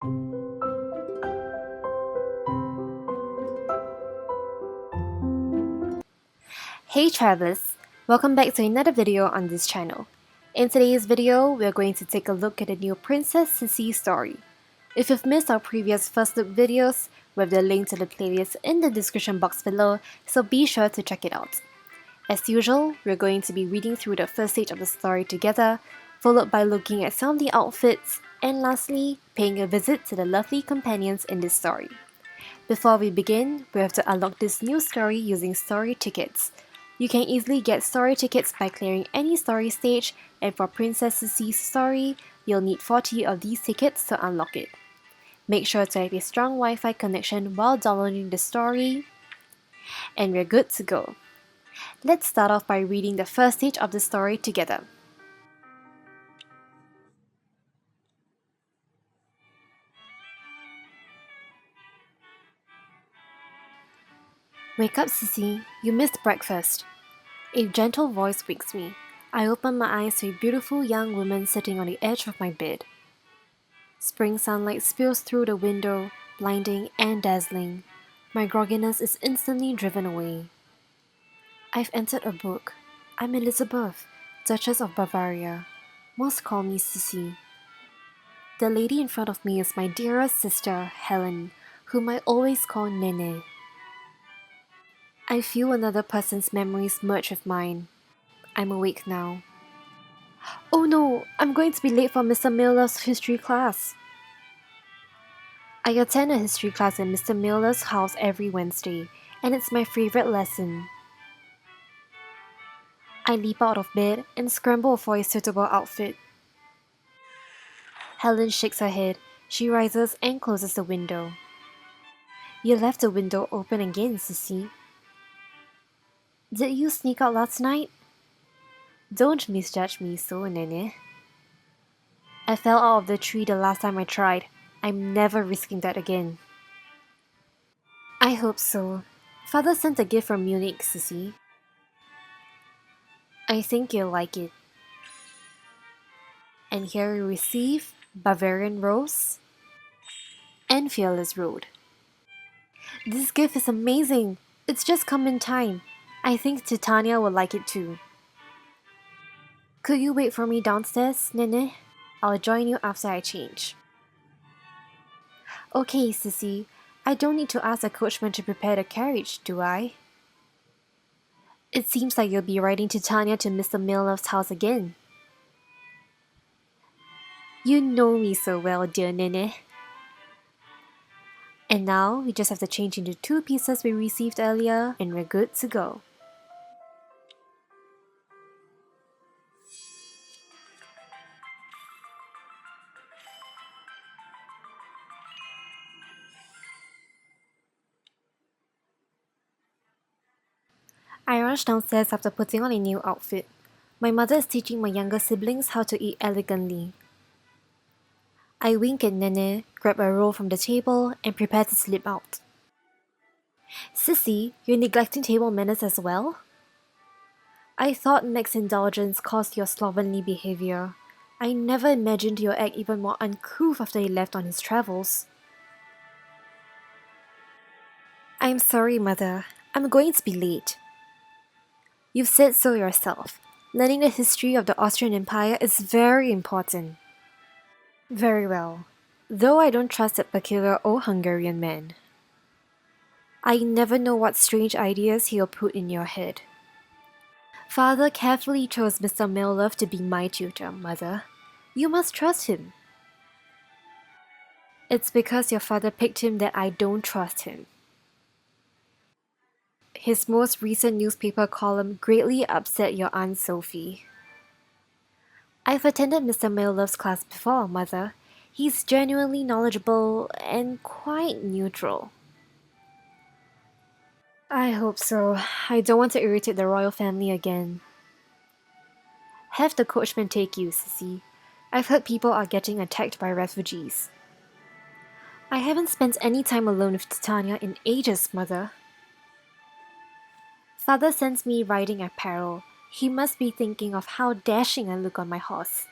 Hey travelers! Welcome back to another video on this channel. In today's video, we're going to take a look at the new Princess Sissi story. If you've missed our previous first look videos, we have the link to the playlist in the description box below, so be sure to check it out. As usual, we're going to be reading through the first stage of the story together, followed by looking at some of the outfits, and lastly, paying a visit to the lovely companions in this story. Before we begin, we have to unlock this new story using story tickets. You can easily get story tickets by clearing any story stage, and for Princess Sissi's story, you'll need 40 of these tickets to unlock it. Make sure to have a strong Wi-Fi connection while downloading the story, and we're good to go. Let's start off by reading the first stage of the story together. Wake up, Sissi. You missed breakfast. A gentle voice wakes me. I open my eyes to a beautiful young woman sitting on the edge of my bed. Spring sunlight spills through the window, blinding and dazzling. My grogginess is instantly driven away. I've entered a book. I'm Elizabeth, Duchess of Bavaria. Most call me Sissi. The lady in front of me is my dearest sister, Helen, whom I always call Nene. I feel another person's memories merge with mine. I'm awake now. Oh no, I'm going to be late for Mr. Miller's history class. I attend a history class in Mr. Miller's house every Wednesday, and it's my favorite lesson. I leap out of bed and scramble for a suitable outfit. Helen shakes her head. She rises and closes the window. You left the window open again, Sissi. Did you sneak out last night? Don't misjudge me so, Nene. I fell out of the tree the last time I tried. I'm never risking that again. I hope so. Father sent a gift from Munich, Sissi. I think you'll like it. And here we receive Bavarian Rose and Fearless Road. This gift is amazing. It's just come in time. I think Titania will like it too. Could you wait for me downstairs, Nene? I'll join you after I change. Okay, Sissi. I don't need to ask the coachman to prepare the carriage, do I? It seems like you'll be riding Titania to Mr. Miller's house again. You know me so well, dear Nene. And now, we just have to change into 2 pieces we received earlier, and we're good to go. I rush downstairs after putting on a new outfit. My mother is teaching my younger siblings how to eat elegantly. I wink at Nene, grab a roll from the table, and prepare to slip out. Sissi, you're neglecting table manners as well? I thought Meg's indulgence caused your slovenly behavior. I never imagined you'll act even more uncouth after he left on his travels. I'm sorry, Mother. I'm going to be late. You've said so yourself. Learning the history of the Austrian Empire is very important. Very well. Though I don't trust that peculiar old Hungarian man. I never know what strange ideas he'll put in your head. Father carefully chose Mr. Miller to be my tutor, Mother. You must trust him. It's because your father picked him that I don't trust him. His most recent newspaper column greatly upset your Aunt Sophie. I've attended Mr. Miller's class before, Mother. He's genuinely knowledgeable and quite neutral. I hope so. I don't want to irritate the royal family again. Have the coachman take you, Sissi. I've heard people are getting attacked by refugees. I haven't spent any time alone with Titania in ages, Mother. Father sends me riding at peril. He must be thinking of how dashing I look on my horse.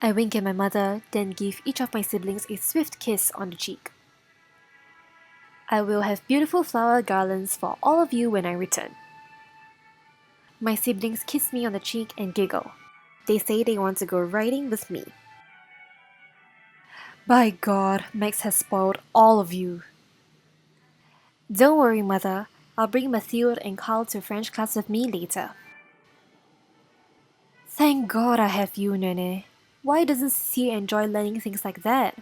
I wink at my mother, then give each of my siblings a swift kiss on the cheek. I will have beautiful flower garlands for all of you when I return. My siblings kiss me on the cheek and giggle. They say they want to go riding with me. By God, Max has spoiled all of you. Don't worry, Mother. I'll bring Mathilde and Carl to French class with me later. Thank God I have you, Nene. Why doesn't Sissi enjoy learning things like that?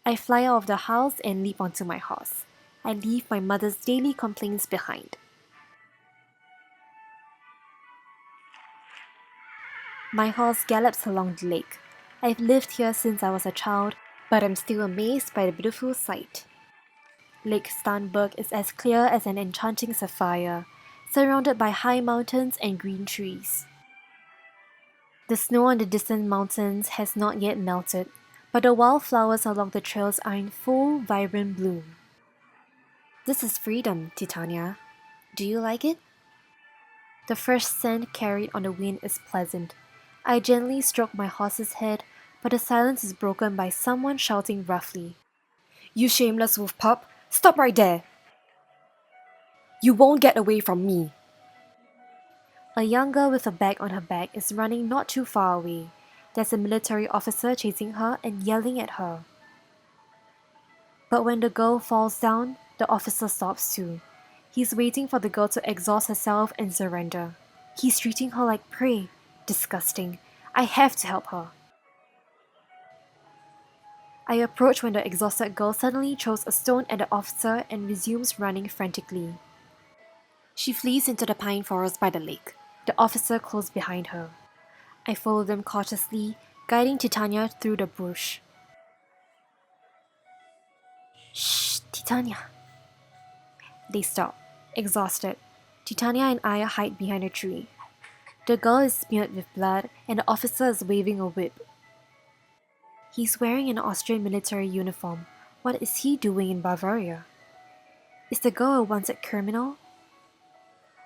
I fly out of the house and leap onto my horse. I leave my mother's daily complaints behind. My horse gallops along the lake. I've lived here since I was a child, but I'm still amazed by the beautiful sight. Lake Starnberg is as clear as an enchanting sapphire, surrounded by high mountains and green trees. The snow on the distant mountains has not yet melted, but the wildflowers along the trails are in full, vibrant bloom. This is freedom, Titania. Do you like it? The fresh scent carried on the wind is pleasant. I gently stroke my horse's head, but the silence is broken by someone shouting roughly. You shameless wolf pup! Stop right there! You won't get away from me! A young girl with a bag on her back is running not too far away. There's a military officer chasing her and yelling at her. But when the girl falls down, the officer stops too. He's waiting for the girl to exhaust herself and surrender. He's treating her like prey. Disgusting. I have to help her. I approach when the exhausted girl suddenly throws a stone at the officer and resumes running frantically. She flees into the pine forest by the lake. The officer close behind her. I follow them cautiously, guiding Titania through the bush. Shh, Titania. They stop, exhausted. Titania and I hide behind a tree. The girl is smeared with blood and the officer is waving a whip. He's wearing an Austrian military uniform. What is he doing in Bavaria? Is the girl a wanted criminal?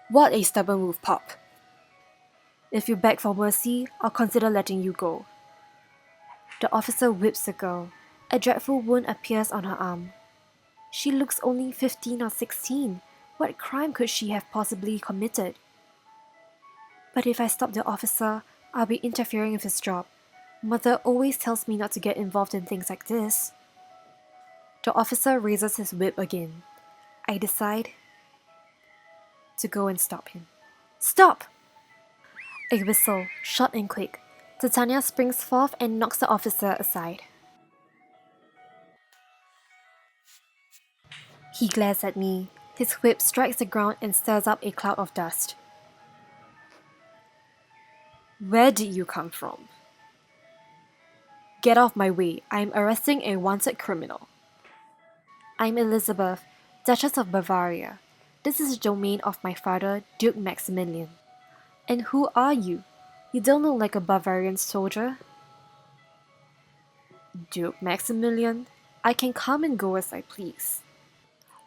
What a stubborn wolf pup! If you beg for mercy, I'll consider letting you go. The officer whips the girl. A dreadful wound appears on her arm. She looks only 15 or 16. What crime could she have possibly committed? But if I stop the officer, I'll be interfering with his job. Mother always tells me not to get involved in things like this. The officer raises his whip again. I decide to go and stop him. Stop! I whistle, short and quick. Titania springs forth and knocks the officer aside. He glares at me. His whip strikes the ground and stirs up a cloud of dust. Where did you come from? Get off my way. I'm arresting a wanted criminal. I'm Elizabeth, Duchess of Bavaria. This is the domain of my father, Duke Maximilian. And who are you? You don't look like a Bavarian soldier. Duke Maximilian? I can come and go as I please.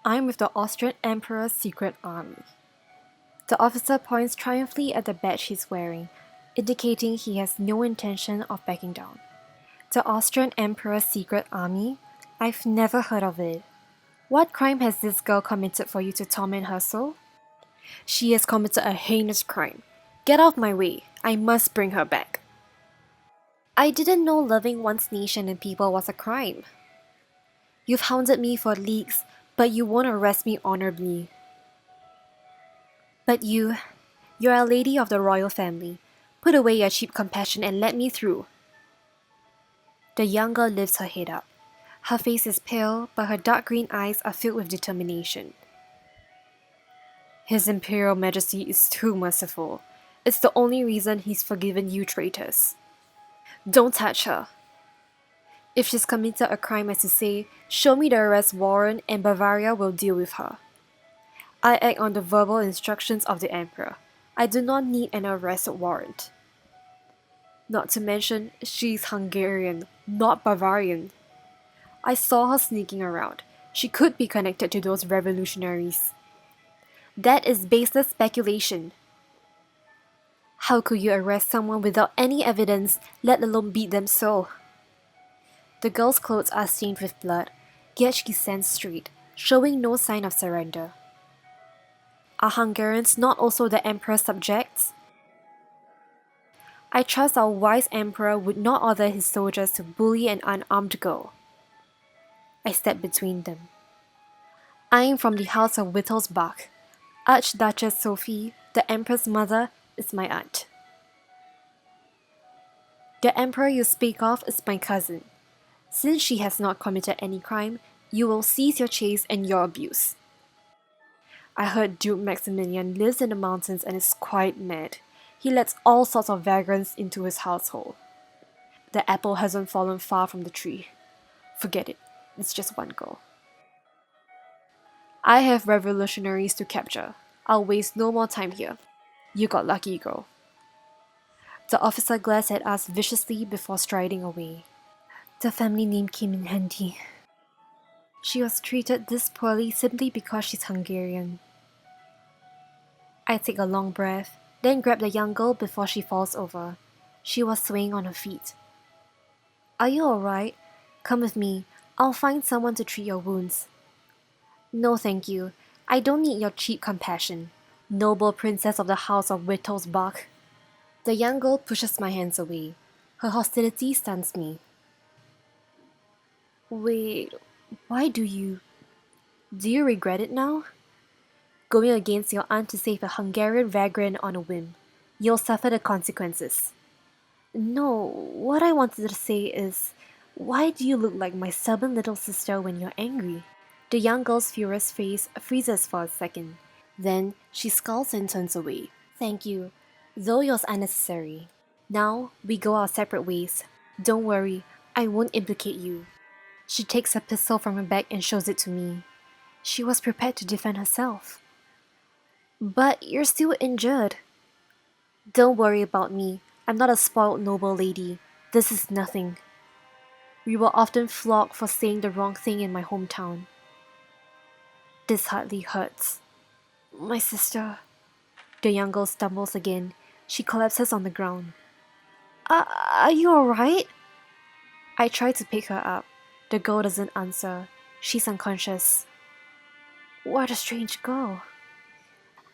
I'm with the Austrian Emperor's secret army. The officer points triumphantly at the badge he's wearing, indicating he has no intention of backing down. The Austrian Emperor's secret army? I've never heard of it. What crime has this girl committed for you to torment her so? She has committed a heinous crime. Get off my way. I must bring her back. I didn't know loving one's nation and people was a crime. You've hounded me for leagues, but you won't arrest me honorably. But you're a lady of the royal family. Put away your cheap compassion and let me through. The young girl lifts her head up. Her face is pale, but her dark green eyes are filled with determination. His Imperial Majesty is too merciful. It's the only reason he's forgiven you traitors. Don't touch her. If she's committed a crime as you say, show me the arrest warrant and Bavaria will deal with her. I act on the verbal instructions of the Emperor. I do not need an arrest warrant. Not to mention, she's Hungarian, not Bavarian. I saw her sneaking around. She could be connected to those revolutionaries. That is baseless speculation. How could you arrest someone without any evidence, let alone beat them so? The girl's clothes are stained with blood, yet she stands straight, showing no sign of surrender. Are Hungarians not also the emperor's subjects? I trust our wise emperor would not order his soldiers to bully an unarmed girl. I step between them. I am from the house of Wittelsbach. Archduchess Sophie, the emperor's mother, is my aunt. The emperor you speak of is my cousin. Since she has not committed any crime, you will cease your chase and your abuse. I heard Duke Maximilian lives in the mountains and is quite mad. He lets all sorts of vagrants into his household. The apple hasn't fallen far from the tree. Forget it, it's just one girl. I have revolutionaries to capture. I'll waste no more time here. You got lucky, girl. The officer glares at us viciously before striding away. The family name came in handy. She was treated this poorly simply because she's Hungarian. I take a long breath, then grab the young girl before she falls over. She was swaying on her feet. Are you alright? Come with me. I'll find someone to treat your wounds. No thank you. I don't need your cheap compassion. Noble princess of the house of Wittelsbach. The young girl pushes my hands away. Her hostility stuns me. Wait, why do you regret it now? Going against your aunt to save a Hungarian vagrant on a whim. You'll suffer the consequences. No, what I wanted to say is, why do you look like my stubborn little sister when you're angry? The young girl's furious face freezes for a second. Then she scowls and turns away. Thank you, though it was unnecessary. Now we go our separate ways. Don't worry, I won't implicate you. She takes a pistol from her bag and shows it to me. She was prepared to defend herself. But you're still injured. Don't worry about me. I'm not a spoiled noble lady. This is nothing. We were often flogged for saying the wrong thing in my hometown. This hardly hurts. My sister. The young girl stumbles again. She collapses on the ground. Are you alright? I try to pick her up. The girl doesn't answer. She's unconscious. What a strange girl.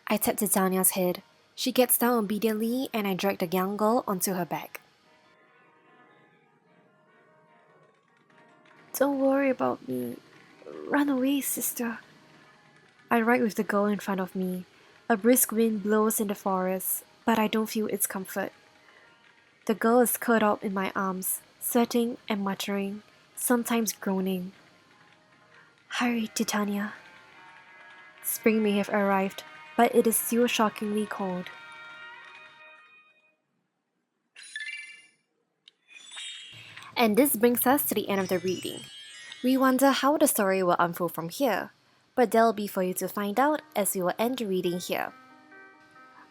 I tap Titania's head. She gets down obediently and I drag the young girl onto her back. Don't worry about me. Run away, sister. I ride with the girl in front of me. A brisk wind blows in the forest, but I don't feel its comfort. The girl is curled up in my arms, sweating and muttering, sometimes groaning. Hurry, Titania. Spring may have arrived, but it is still shockingly cold. And this brings us to the end of the reading. We wonder how the story will unfold from here, but that'll be for you to find out as we will end the reading here.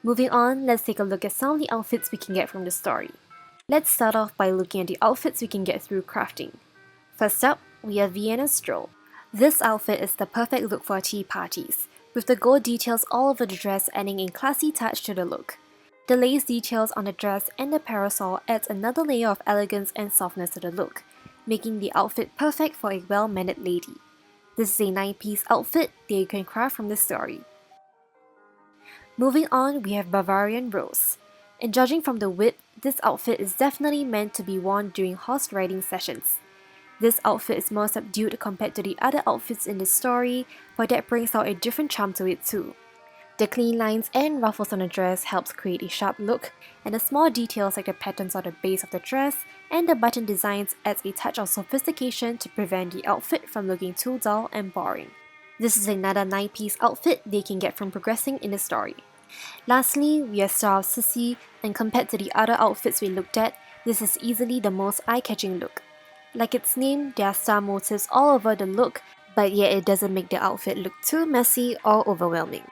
Moving on, let's take a look at some of the outfits we can get from the story. Let's start off by looking at the outfits we can get through crafting. First up, we have Vienna Stroll. This outfit is the perfect look for tea parties, with the gold details all over the dress adding a classy touch to the look. The lace details on the dress and the parasol adds another layer of elegance and softness to the look, making the outfit perfect for a well-mannered lady. This is a 9-piece outfit that you can craft from the story. Moving on, we have Bavarian Rose. And judging from the whip, this outfit is definitely meant to be worn during horse riding sessions. This outfit is more subdued compared to the other outfits in the story, but that brings out a different charm to it too. The clean lines and ruffles on the dress helps create a sharp look, and the small details like the patterns on the base of the dress and the button designs adds a touch of sophistication to prevent the outfit from looking too dull and boring. This is another 9-piece outfit they can get from progressing in the story. Lastly, we have Star of Sissi, and compared to the other outfits we looked at, this is easily the most eye-catching look. Like its name, there are star motifs all over the look, but yet it doesn't make the outfit look too messy or overwhelming.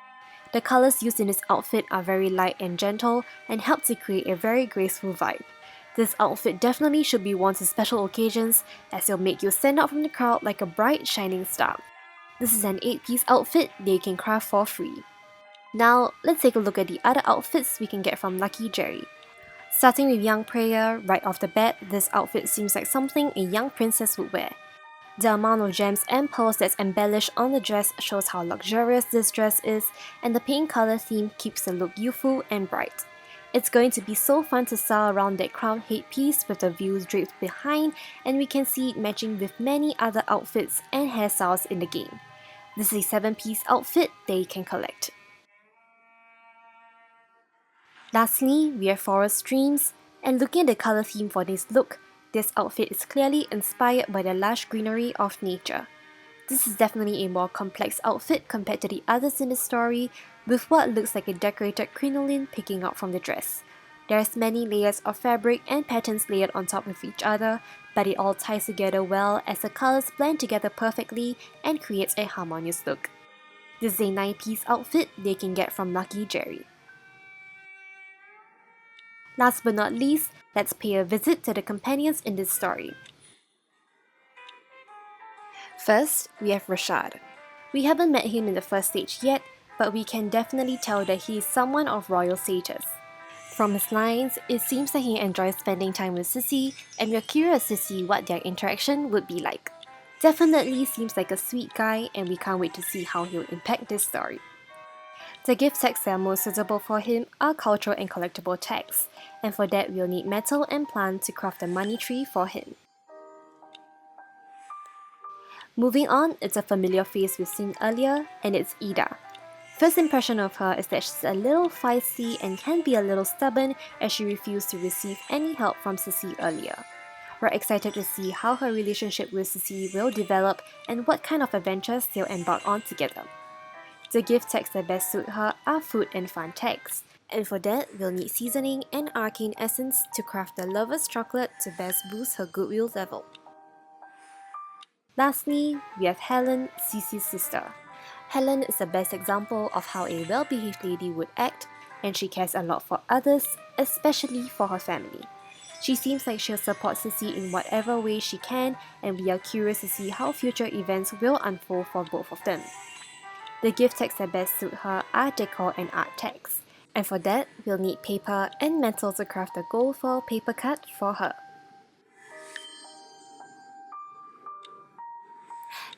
The colors used in this outfit are very light and gentle and help to create a very graceful vibe. This outfit definitely should be worn to special occasions as it'll make you stand out from the crowd like a bright shining star. This is an 8-piece outfit that you can craft for free. Now, let's take a look at the other outfits we can get from Lucky Jerry. Starting with young Preya, right off the bat, this outfit seems like something a young princess would wear. The amount of gems and pearls that's embellished on the dress shows how luxurious this dress is, and the pink color theme keeps the look youthful and bright. It's going to be so fun to style around that crown headpiece with the views draped behind, and we can see it matching with many other outfits and hairstyles in the game. This is a 7-piece outfit that you can collect. Lastly, we have forest streams, and looking at the color theme for this look, this outfit is clearly inspired by the lush greenery of nature. This is definitely a more complex outfit compared to the others in the story, with what looks like a decorated crinoline picking out from the dress. There's many layers of fabric and patterns layered on top of each other, but it all ties together well as the colors blend together perfectly and creates a harmonious look. This is a 9-piece outfit they can get from Lucky Jerry. Last but not least, let's pay a visit to the companions in this story. First, we have Rashad. We haven't met him in the first stage yet, but we can definitely tell that he is someone of royal status. From his lines, it seems that he enjoys spending time with Sissi, and we're curious to see what their interaction would be like. Definitely seems like a sweet guy, and we can't wait to see how he'll impact this story. The gift tags that are most suitable for him are cultural and collectible tags, and for that we'll need metal and plant to craft a money tree for him. Moving on, it's a familiar face we've seen earlier, and it's Ida. First impression of her is that she's a little feisty and can be a little stubborn as she refused to receive any help from Sissi earlier. We're excited to see how her relationship with Sissi will develop and what kind of adventures they'll embark on together. The gift tags that best suit her are food and fun tags, and for that we'll need seasoning and arcane essence to craft the lover's chocolate to best boost her goodwill level. Lastly, we have Helen, Sissi's sister. Helen is the best example of how a well-behaved lady would act, and she cares a lot for others, especially for her family. She seems like she'll support Sissi in whatever way she can, and we are curious to see how future events will unfold for both of them. The gift tags that best suit her are decor and art tags, and for that, we'll need paper and metal to craft a gold foil paper cut for her.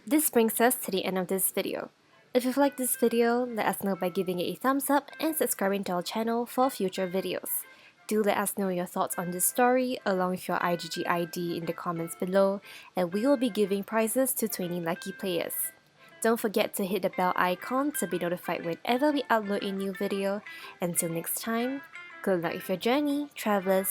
This brings us to the end of this video. If you've liked this video, let us know by giving it a thumbs up and subscribing to our channel for future videos. Do let us know your thoughts on this story along with your IGG ID in the comments below, and we will be giving prizes to 20 lucky players. Don't forget to hit the bell icon to be notified whenever we upload a new video. Until next time, good luck with your journey, travelers!